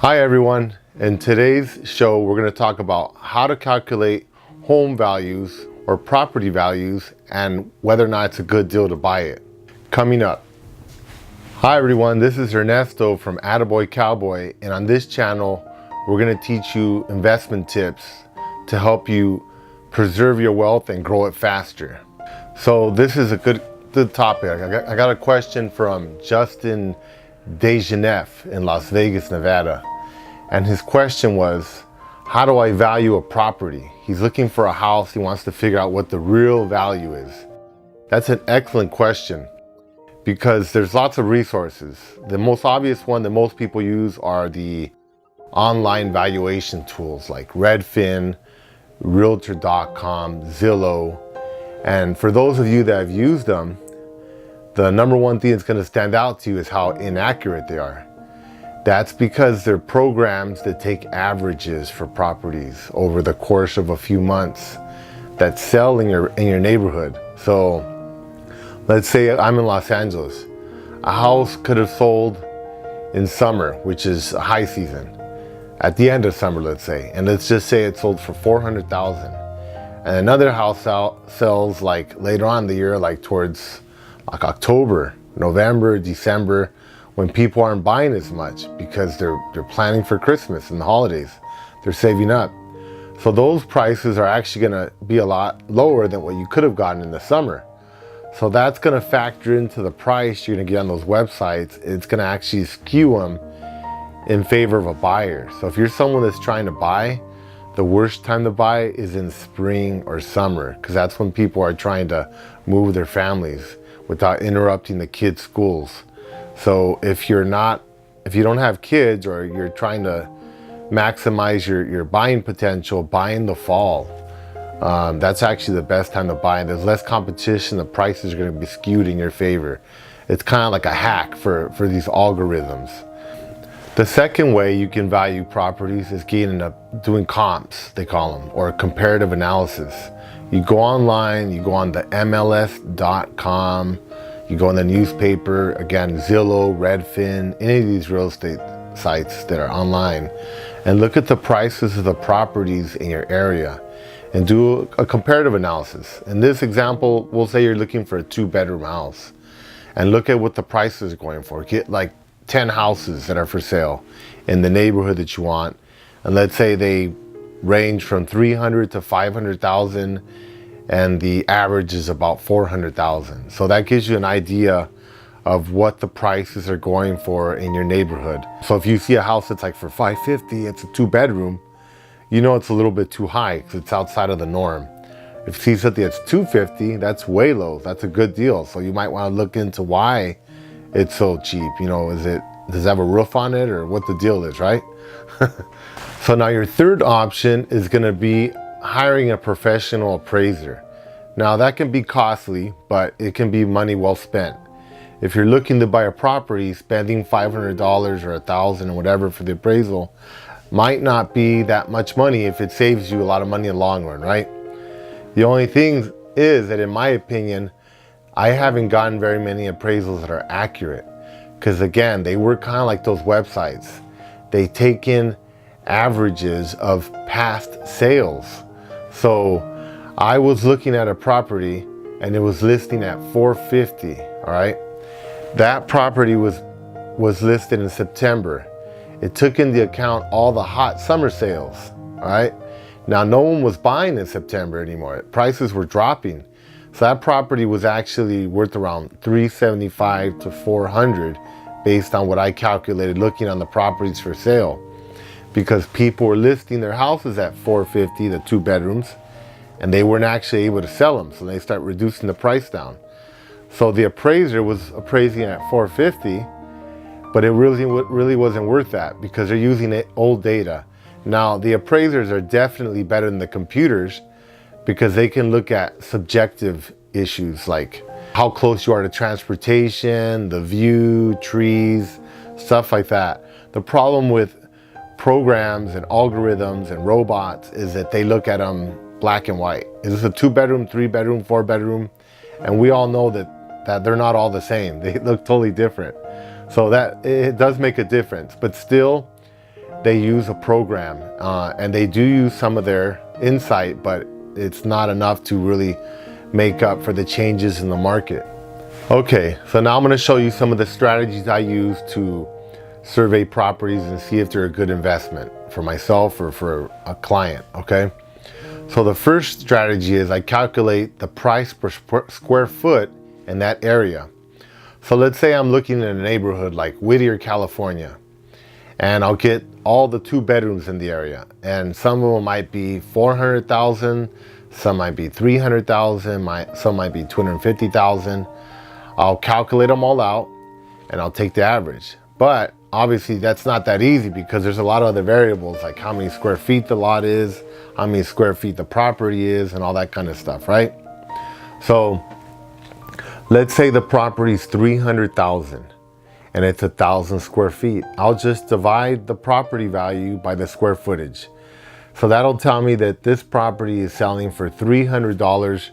Hi everyone. In today's show, we're going to talk about how to calculate home values or property values and whether or not it's a good deal to buy it. Coming up. Hi everyone, this is Ernesto from Attaboy Cowboy, and on this channel, we're going to teach you investment tips to help you preserve your wealth and grow it faster. So this is a good topic. I got a question from Justin Degeneff in Las Vegas, Nevada. And his question was, how do I value a property? He's looking for a house. He wants to figure out what the real value is. That's an excellent question because there's lots of resources. The most obvious one that most people use are the online valuation tools like Redfin, Realtor.com, Zillow. And for those of you that have used them, the number one thing that's going to stand out to you is how inaccurate they are. That's because they're programs that take averages for properties over the course of a few months that sell in your neighborhood. So let's say I'm in Los Angeles. A house could have sold in summer, which is a high season, at the end of summer, let's say. And let's just say it sold for $400,000. And another house sells like later on in the year, like towards like October, November, December, when people aren't buying as much because they're planning for Christmas and the holidays. They're saving up. So those prices are actually gonna be a lot lower than what you could have gotten in the summer. So that's gonna factor into the price you're gonna get on those websites. It's gonna actually skew them in favor of a buyer. So if you're someone that's trying to buy, the worst time to buy is in spring or summer, because that's when people are trying to move their families without interrupting the kids' schools. So if you don't have kids or you're trying to maximize your buying potential, buy in the fall. That's actually the best time to buy. There's less competition. The prices are going to be skewed in your favor. It's kind of like a hack for these algorithms. The second way you can value properties is doing comps, they call them, or comparative analysis. You go online, you go on the MLS.com, you go on the newspaper, again, Zillow, Redfin, any of these real estate sites that are online, and look at the prices of the properties in your area and do a comparative analysis. In this example, we'll say you're looking for a 2-bedroom house and look at what the prices are going for. Get like 10 houses that are for sale in the neighborhood that you want. And let's say they range from 300 to 500,000 and the average is about 400,000. So that gives you an idea of what the prices are going for in your neighborhood. So if you see a house that's like for 550, it's a 2-bedroom, you know it's a little bit too high because it's outside of the norm. If you see something that's 250, that's way low. That's a good deal. So you might want to look into why it's so cheap. You know, does it have a roof on it or what the deal is, right? So now your third option is going to be hiring a professional appraiser. Now that can be costly, but it can be money well spent. If you're looking to buy a property, spending $500 or $1,000 or whatever for the appraisal might not be that much money if it saves you a lot of money in the long run, right? The only thing is that in my opinion, I haven't gotten very many appraisals that are accurate because again, they work kind of like those websites. They take in averages of past sales. So I was looking at a property and it was listing at $450, all right? That property was listed in September. It took into account all the hot summer sales, all right? Now no one was buying in September anymore. Prices were dropping. So that property was actually worth around $375 to $400 based on what I calculated looking on the properties for sale. Because people were listing their houses at $450, the 2 bedrooms, and they weren't actually able to sell them. So they start reducing the price down. So the appraiser was appraising at $450, but it really wasn't worth that because they're using old data. Now the appraisers are definitely better than the computers because they can look at subjective issues like how close you are to transportation, the view, trees, stuff like that. The problem with programs and algorithms and robots is that they look at them black and white. Is this a 2-bedroom, 3-bedroom, 4-bedroom? And we all know that they're not all the same. They look totally different. So that it does make a difference, but still they use a program, and they do use some of their insight, but it's not enough to really make up for the changes in the market. Okay, so now I'm going to show you some of the strategies I use to survey properties and see if they're a good investment for myself or for a client. Okay, so the first strategy is I calculate the price per square foot in that area. So let's say I'm looking in a neighborhood like Whittier, California, and I'll get all the 2 bedrooms in the area, and some of them might be 400,000, some might be 300,000, some might be 250,000. I'll calculate them all out and I'll take the average. But obviously that's not that easy because there's a lot of other variables, like how many square feet the lot is, how many square feet the property is, and all that kind of stuff, right? So let's say the property's 300,000 and it's 1,000 square feet. I'll just divide the property value by the square footage. So that'll tell me that this property is selling for $300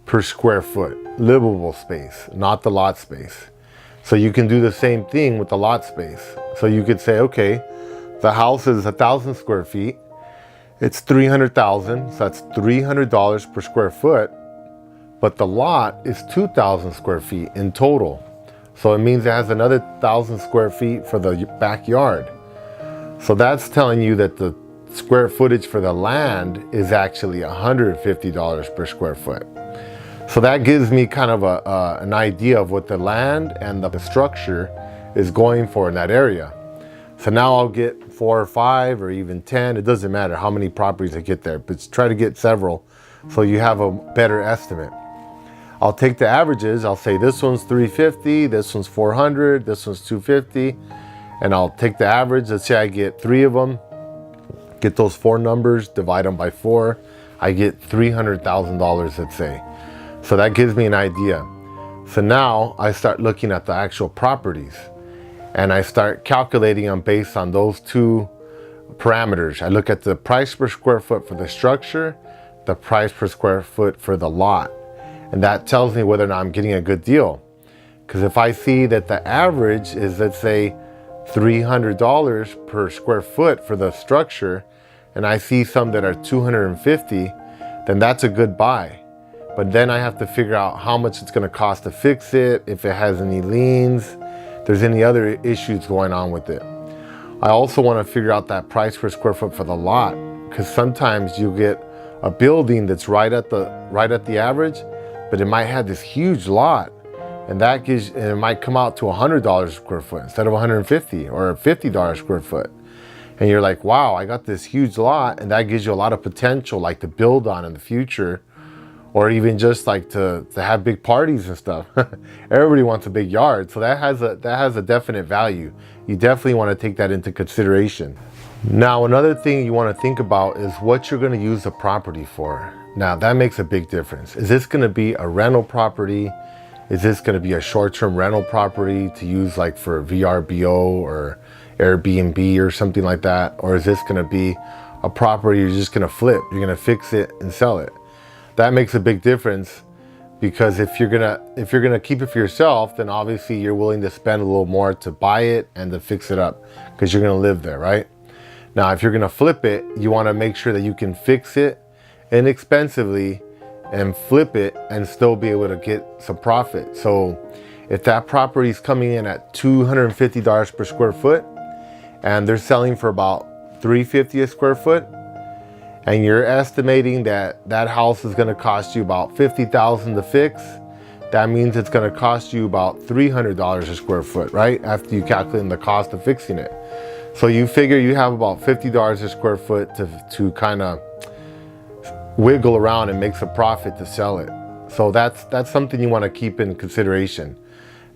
per square foot, livable space, not the lot space. So you can do the same thing with the lot space. So you could say, okay, the house is 1,000 square feet. It's 300,000, so that's $300 per square foot. But the lot is 2,000 square feet in total. So it means it has another 1,000 square feet for the backyard. So that's telling you that the square footage for the land is actually $150 per square foot. So that gives me kind of an idea of what the land and the structure is going for in that area. So now I'll get 4 or 5 or even 10. It doesn't matter how many properties I get there, but try to get several so you have a better estimate. I'll take the averages. I'll say this one's 350, this one's 400, this one's 250, and I'll take the average. Let's say I get 3 of them, get those 4 numbers, divide them by 4. I get $300,000, let's say. So that gives me an idea. So now I start looking at the actual properties and I start calculating them based on those 2 parameters. I look at the price per square foot for the structure, the price per square foot for the lot. And that tells me whether or not I'm getting a good deal. Because if I see that the average is, let's say, $300 per square foot for the structure, and I see some that are $250, then that's a good buy. But then I have to figure out how much it's going to cost to fix it, if it has any liens, if there's any other issues going on with it. I also want to figure out that price per square foot for the lot, because sometimes you get a building that's right at the average, but it might have this huge lot, and it might come out to $100 a square foot instead of $150 or $50 a square foot. And you're like, wow, I got this huge lot, and that gives you a lot of potential, like to build on in the future, or even just like to have big parties and stuff. Everybody wants a big yard, so that has a definite value. You definitely want to take that into consideration. Now, another thing you want to think about is what you're going to use the property for. Now, that makes a big difference. Is this going to be a rental property? Is this going to be a short-term rental property to use like for VRBO or Airbnb or something like that? Or is this going to be a property you're just going to flip? You're going to fix it and sell it. That makes a big difference, because if you're gonna keep it for yourself, then obviously you're willing to spend a little more to buy it and to fix it up, because you're gonna live there, right? Now, if you're gonna flip it, you want to make sure that you can fix it inexpensively and flip it and still be able to get some profit. So if that property is coming in at $250 per square foot and they're selling for about $350 a square foot, and you're estimating that that house is going to cost you about $50,000 to fix, that means it's going to cost you about $300 a square foot, right? After you calculate the cost of fixing it. So you figure you have about $50 a square foot to kind of wiggle around and make some profit to sell it. So that's something you want to keep in consideration.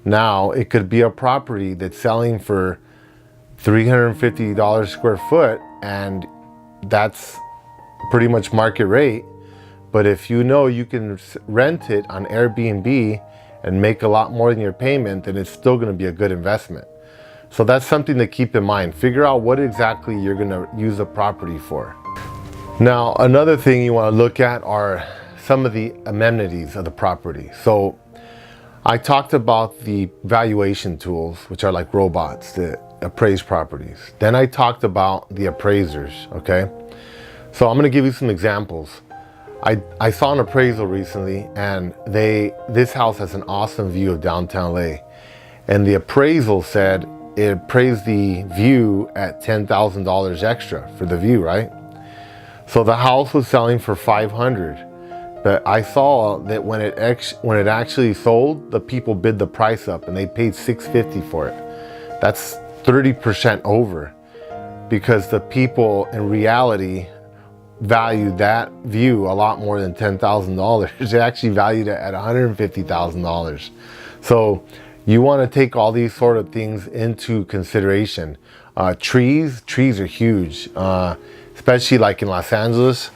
Now, it could be a property that's selling for $350 a square foot, and that's pretty much market rate. But if you know you can rent it on Airbnb and make a lot more than your payment, then it's still going to be a good investment. So that's something to keep in mind. Figure out what exactly you're going to use a property for. Now, another thing you want to look at are some of the amenities of the property. So I talked about the valuation tools, which are like robots that appraised properties. Then I talked about the appraisers, okay? So I'm gonna give you some examples. I saw an appraisal recently, and this house has an awesome view of downtown LA. And the appraisal said it appraised the view at $10,000 extra for the view, right? So the house was selling for $500. But I saw that when it actually sold, the people bid the price up and they paid $650 for it. That's 30% over, because the people in reality valued that view a lot more than $10,000. They actually valued it at $150,000. So you want to take all these sort of things into consideration. Trees are huge, especially like in Los Angeles.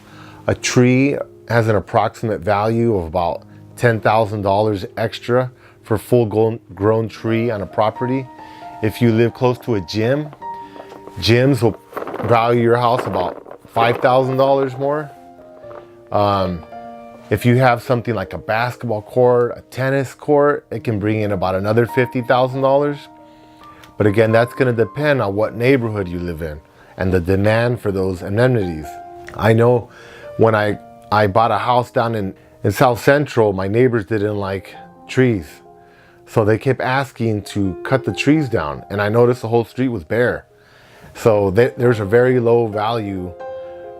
A tree has an approximate value of about $10,000 extra for full grown tree on a property. If you live close to a gym, gyms will value your house about $5,000 more. If you have something like a basketball court, a tennis court, it can bring in about another $50,000. But again, that's going to depend on what neighborhood you live in and the demand for those amenities. I know when I bought a house down in South Central, my neighbors didn't like trees. So they kept asking to cut the trees down, and I noticed the whole street was bare. So there's a very low value,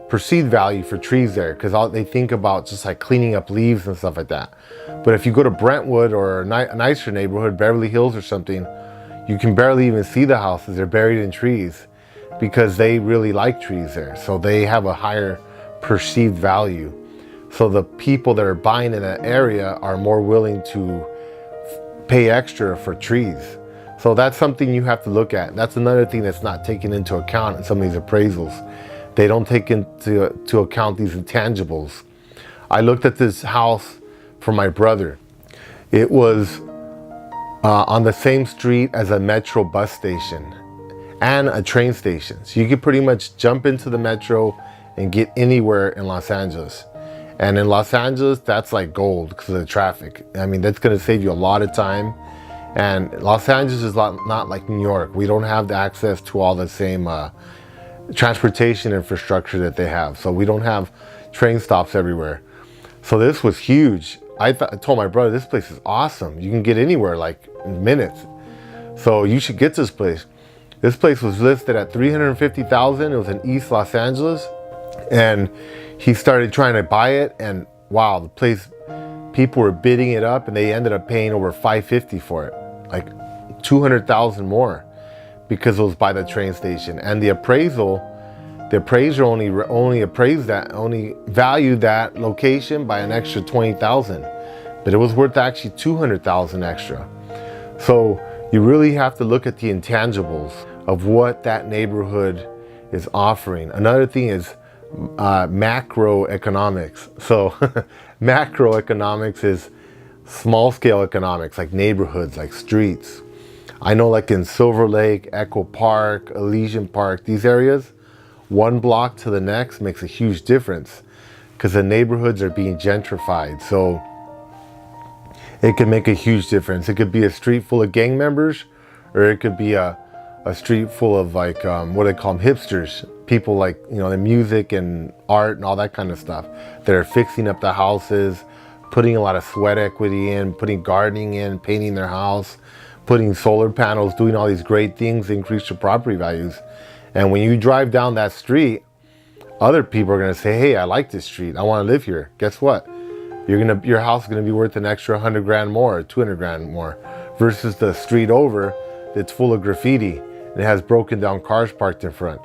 perceived value for trees there, because they think about just like cleaning up leaves and stuff like that. But if you go to Brentwood or a nicer neighborhood, Beverly Hills or something, you can barely even see the houses. They're buried in trees because they really like trees there. So they have a higher perceived value. So the people that are buying in that area are more willing to pay extra for trees. So that's something you have to look at. That's another thing that's not taken into account in some of these appraisals. They don't take into account these intangibles. I looked at this house for my brother. It was on the same street as a metro bus station and a train station. So you could pretty much jump into the metro and get anywhere in Los Angeles. And in Los Angeles, that's like gold because of the traffic. I mean, that's going to save you a lot of time. And Los Angeles is not like New York. We don't have the access to all the same transportation infrastructure that they have. So we don't have train stops everywhere. So this was huge. I told my brother, this place is awesome. You can get anywhere like in minutes. So you should get this place. This place was listed at $350,000. It was in East Los Angeles. And he started trying to buy it, and wow, the place, people were bidding it up, and they ended up paying over $550 for it, like $200,000 more, because it was by the train station. And the appraiser only valued that location by an extra $20,000, but it was worth actually $200,000 extra. So you really have to look at the intangibles of what that neighborhood is offering. Another thing is macroeconomics. So macroeconomics is small scale economics, like neighborhoods, like streets. I know like in Silver Lake, Echo Park, Elysian Park, these areas, one block to the next makes a huge difference because the neighborhoods are being gentrified. So it can make a huge difference. It could be a street full of gang members, or it could be a street full of like, what do they call them, hipsters. People like, you know, the music and art and all that kind of stuff that are fixing up the houses, putting a lot of sweat equity in, putting gardening in, painting their house, putting solar panels, doing all these great things to increase your property values. And when you drive down that street, other people are going to say, hey, I like this street. I want to live here. Guess what? Your house is going to be worth an extra 100 grand more, or 200 grand more, versus the street over that's full of graffiti and it has broken down cars parked in front.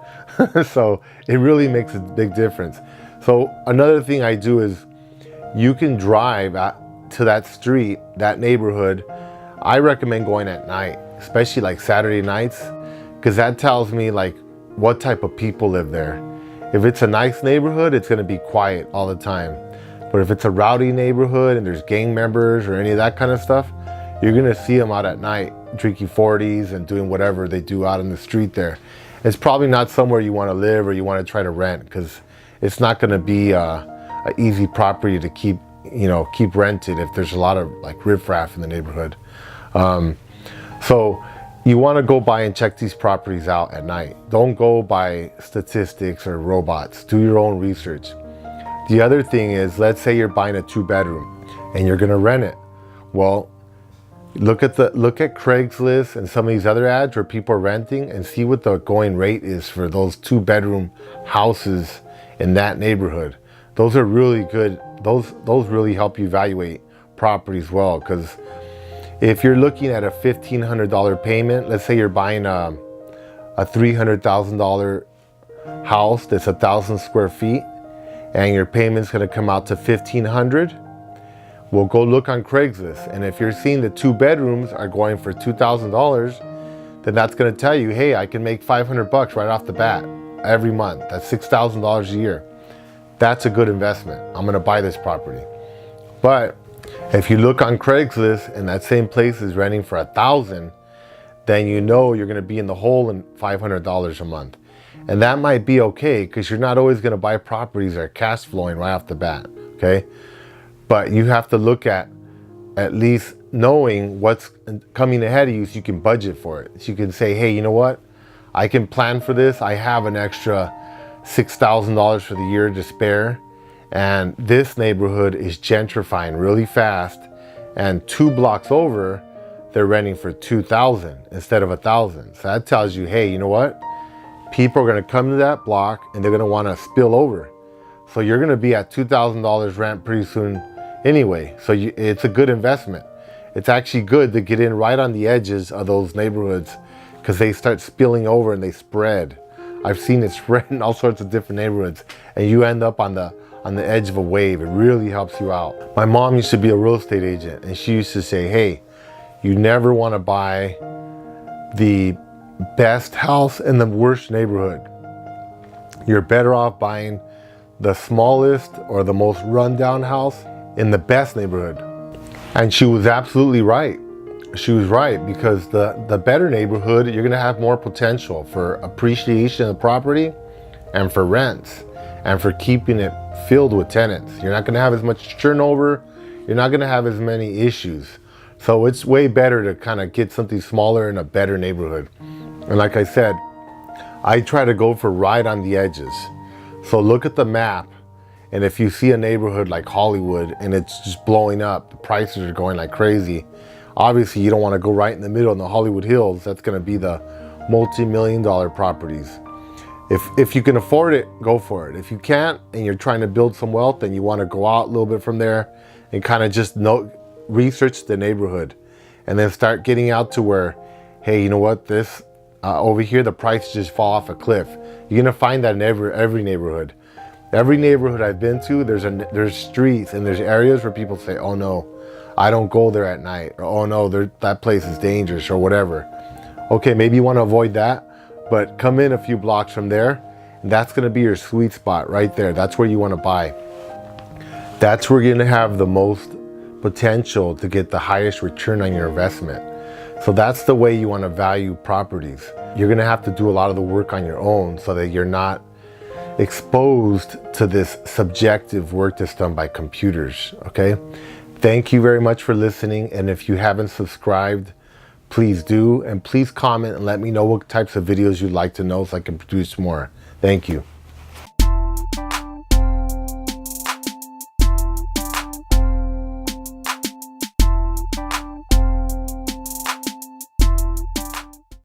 So it really makes a big difference. So another thing I do is you can drive to that street, that neighborhood. I recommend going at night, especially like Saturday nights, because that tells me like what type of people live there. If it's a nice neighborhood, it's going to be quiet all the time. But if it's a rowdy neighborhood and there's gang members or any of that kind of stuff, you're going to see them out at night drinking 40s and doing whatever they do out in the street there. It's probably not somewhere you want to live or you want to try to rent, because it's not going to be an easy property to keep rented if there's a lot of like riffraff in the neighborhood. So you want to go by and check these properties out at night. Don't go by statistics or robots. Do your own research. The other thing is, let's say you're buying a 2-bedroom and you're going to rent it. Well, look at Craigslist and some of these other ads where people are renting, and see what the going rate is for those 2-bedroom houses in that neighborhood. Those are really good. Those really help you evaluate properties well, because if you're looking at a $1,500 payment, let's say you're buying a $300,000 house that's 1,000 square feet, and your payment's going to come out to $1,500. Well, go look on Craigslist, and if you're seeing the 2 bedrooms are going for $2,000, then that's going to tell you, hey, I can make $500 right off the bat every month. That's $6,000 a year. That's a good investment. I'm going to buy this property. But if you look on Craigslist and that same place is renting for $1,000, then you know you're going to be in the hole in $500 a month. And that might be okay, because you're not always going to buy properties that are cash flowing right off the bat, okay? But you have to look at least knowing what's coming ahead of you, so you can budget for it. So you can say, hey, you know what? I can plan for this. I have an extra $6,000 for the year to spare. And this neighborhood is gentrifying really fast. And 2 blocks over, they're renting for $2,000 instead of $1,000. So that tells you, hey, you know what? People are going to come to that block and they're going to want to spill over. So you're going to be at $2,000 rent pretty soon anyway. So it's a good investment. It's actually good to get in right on the edges of those neighborhoods, because they start spilling over and they spread. I've seen it spread in all sorts of different neighborhoods, and you end up on the edge of a wave. It really helps you out. My mom used to be a real estate agent, and she used to say, hey, you never want to buy the best house in the worst neighborhood. You're better off buying the smallest or the most rundown house in the best neighborhood. And she was absolutely right. She was right, because the better neighborhood, you're gonna have more potential for appreciation of the property and for rents and for keeping it filled with tenants. You're not gonna have as much turnover. You're not gonna have as many issues. So it's way better to kind of get something smaller in a better neighborhood. And like I said, I try to go for right on the edges. So look at the map, and if you see a neighborhood like Hollywood and it's just blowing up, the prices are going like crazy, obviously you don't want to go right in the middle in the Hollywood Hills. That's going to be the multi-million-dollar properties. If you can afford it, go for it. If you can't and you're trying to build some wealth and you want to go out a little bit from there and kind of just research the neighborhood, and then start getting out to where, hey, you know what, this over here, the prices just fall off a cliff. You're gonna find that in every neighborhood. Every neighborhood I've been to, there's streets and there's areas where people say, oh no, I don't go there at night, or oh no, that place is dangerous, or whatever. Okay, maybe you want to avoid that, but come in a few blocks from there, and that's gonna be your sweet spot right there. That's where you want to buy. That's where you're gonna have the most potential to get the highest return on your investment. So that's the way you want to value properties. You're going to have to do a lot of the work on your own, so that you're not exposed to this subjective work that's done by computers, okay? Thank you very much for listening, and if you haven't subscribed, please do, and please comment and let me know what types of videos you'd like to know so I can produce more. Thank you.